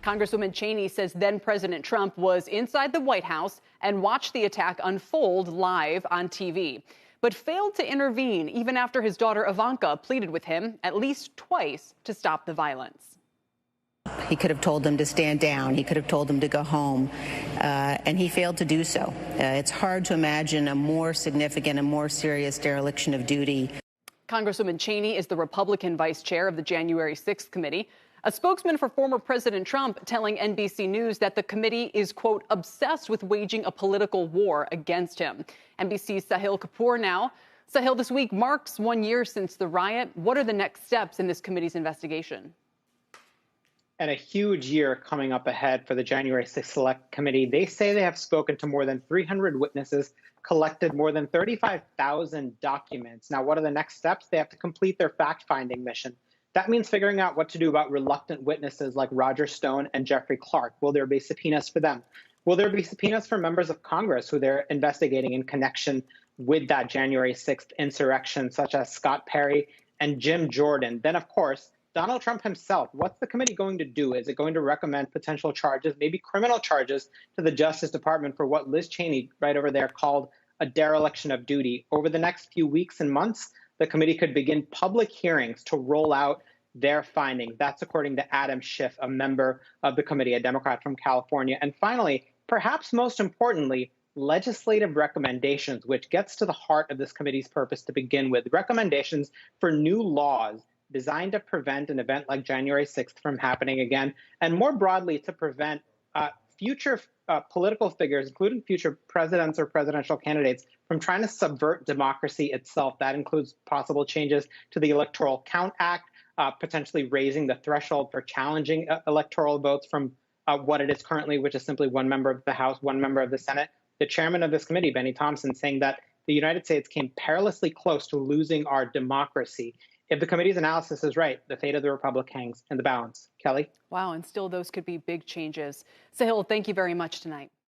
Congresswoman Cheney says then President Trump was inside the White House and watched the attack unfold live on TV, but failed to intervene even after his daughter Ivanka pleaded with him at least twice to stop the violence. He could have told them to stand down. He could have told them to go home, and he failed to do so. It's hard to imagine a more significant and more serious dereliction of duty. Congresswoman Cheney is the Republican vice chair of the January 6th committee. A spokesman for former President Trump telling NBC News that the committee is, quote, obsessed with waging a political war against him. NBC's Sahil Kapoor now. Sahil, this week marks 1 year since the riot. What are the next steps in this committee's investigation? And a huge year coming up ahead for the January 6th Select Committee. They say they have spoken to more than 300 witnesses, collected more than 35,000 documents. Now, what are the next steps? They have to complete their fact-finding mission. That means figuring out what to do about reluctant witnesses like Roger Stone and Jeffrey Clark. Will there be subpoenas for them? Will there be subpoenas for members of Congress who they're investigating in connection with that January 6th insurrection, such as Scott Perry and Jim Jordan? Then, of course, Donald Trump himself. What's the committee going to do? Is it going to recommend potential charges, maybe criminal charges, to the Justice Department for what Liz Cheney, right over there, called a dereliction of duty? Over the next few weeks and months, the committee could begin public hearings to roll out their findings. That's according to Adam Schiff, a member of the committee, a Democrat from California. And finally, perhaps most importantly, legislative recommendations, which gets to the heart of this committee's purpose to begin with. Recommendations for new laws designed to prevent an event like January 6th from happening again, and more broadly to prevent future political figures, including future presidents or presidential candidates, from trying to subvert democracy itself. That includes possible changes to the Electoral Count Act, potentially raising the threshold for challenging electoral votes from what it is currently, which is simply one member of the House, one member of the Senate. The chairman of this committee, Benny Thompson, saying that the United States came perilously close to losing our democracy. If the committee's analysis is right, the fate of the republic hangs in the balance. Kelly? Wow, and still those could be big changes. Sahil, thank you very much tonight.